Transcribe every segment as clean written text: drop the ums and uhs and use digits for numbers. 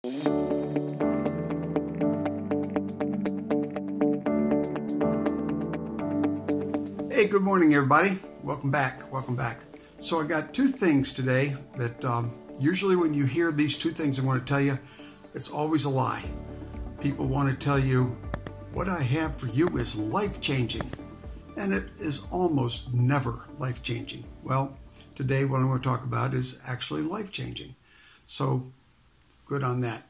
Hey, good morning, everybody. Welcome back. Welcome back. So I got two things today that usually when you hear these two things I want to tell you, it's always a lie. People want to tell you, what I have for you is life-changing, and it is almost never life-changing. Well, today what I'm going to talk about is actually life-changing. So good on that.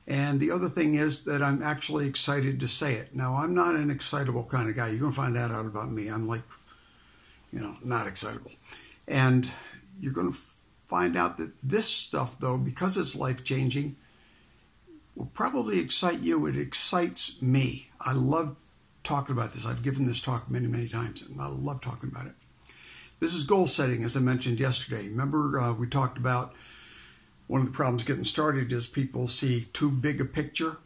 And the other thing is that I'm actually excited to say it. Now, I'm not an excitable kind of guy. You're going to find that out about me. I'm like, not excitable. And you're going to find out that this stuff, though, because it's life-changing, will probably excite you. It excites me. I love talking about this. I've given this talk many, many times, and I love talking about it. This is goal setting, as I mentioned yesterday. Remember, we talked about one of the problems getting started is people see too big a picture.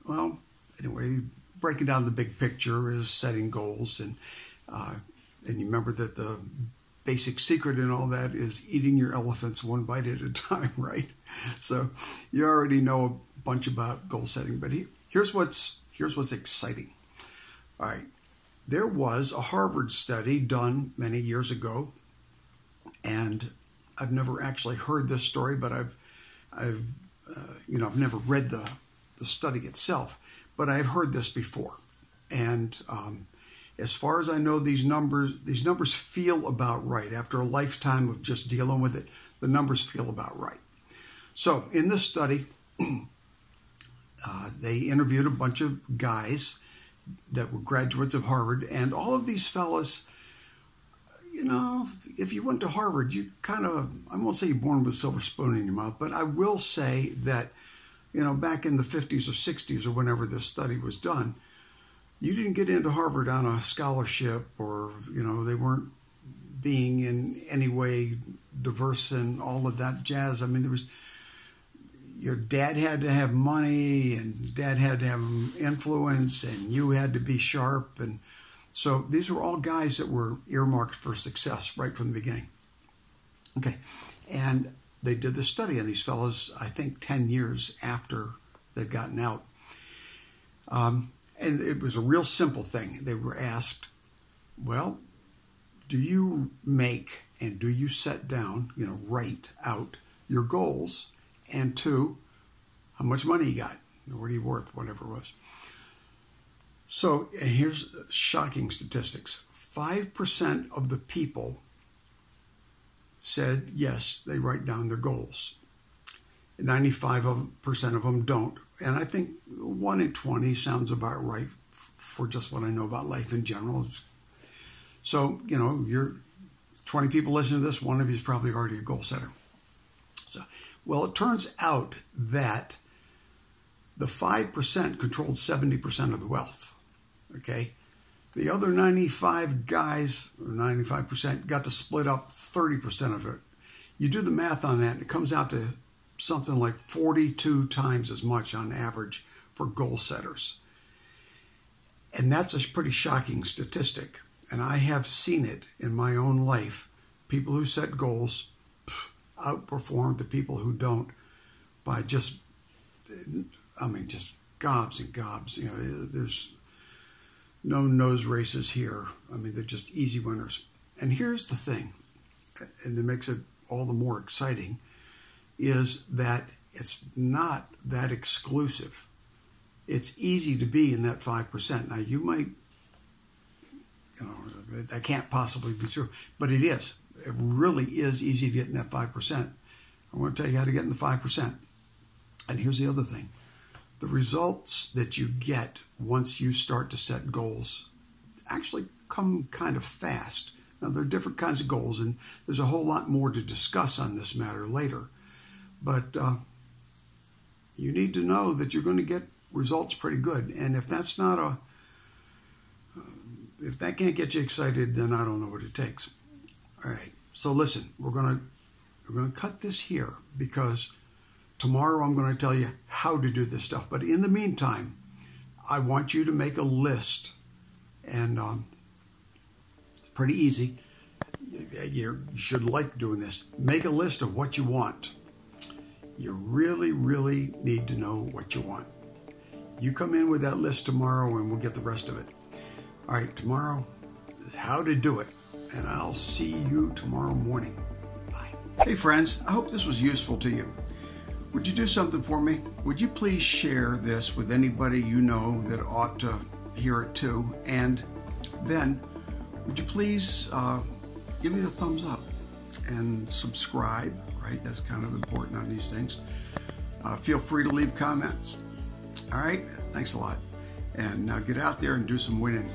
Well, anyway, breaking down the big picture is setting goals. And you remember that the basic secret in all that is eating your elephants one bite at a time, right? So you already know a bunch about goal setting. But here's what's exciting. All right. There was a Harvard study done many years ago. And I've never actually heard this story, but I've never read the study itself, but I've heard this before. And as far as I know, these numbers feel about right. After a lifetime of just dealing with it, the numbers feel about right. So in this study, they interviewed a bunch of guys that were graduates of Harvard, and all of these fellas, if you went to Harvard, you kind of, I won't say you're born with a silver spoon in your mouth, but I will say that, back in the 50s or 60s or whenever this study was done, you didn't get into Harvard on a scholarship or, they weren't being in any way diverse and all of that jazz. I mean, your dad had to have money and dad had to have influence and you had to be sharp. And so these were all guys that were earmarked for success right from the beginning. Okay, and they did the study on these fellows, I think 10 years after they'd gotten out. And it was a real simple thing. They were asked, well, do you make and do you set down, write out your goals? And two, how much money you got? What are you worth? Whatever it was. So here's shocking statistics. 5% of the people said, yes, they write down their goals. 95% of them don't. And I think 1 in 20 sounds about right for just what I know about life in general. So, you're 20 people listening to this, one of you is probably already a goal setter. So, well, it turns out that the 5% controlled 70% of the wealth. Okay, the other 95 guys, or 95%, got to split up 30% of it. You do the math on that, and it comes out to something like 42 times as much on average for goal setters. And that's a pretty shocking statistic. And I have seen it in my own life. People who set goals outperform the people who don't by just gobs and gobs. There's no nose races here. They're just easy winners. And here's the thing, and it makes it all the more exciting, is that it's not that exclusive. It's easy to be in that 5%. Now, you might, that can't possibly be true, but it is. It really is easy to get in that 5%. I want to tell you how to get in the 5%. And here's the other thing. The results that you get once you start to set goals actually come kind of fast. Now, there are different kinds of goals, and there's a whole lot more to discuss on this matter later. But you need to know that you're going to get results pretty good. And if that's not if that can't get you excited, then I don't know what it takes. All right. So listen, we're going to cut this here because tomorrow I'm going to tell you how to do this stuff. But in the meantime, I want you to make a list. And it's pretty easy. You should like doing this. Make a list of what you want. You really, really need to know what you want. You come in with that list tomorrow and we'll get the rest of it. All right, tomorrow is how to do it. And I'll see you tomorrow morning. Bye. Hey friends, I hope this was useful to you. Would you do something for me? Would you please share this with anybody you know that ought to hear it too? And then, would you please give me the thumbs up and subscribe, right? That's kind of important on these things. Feel free to leave comments. All right, thanks a lot. And now get out there and do some winning.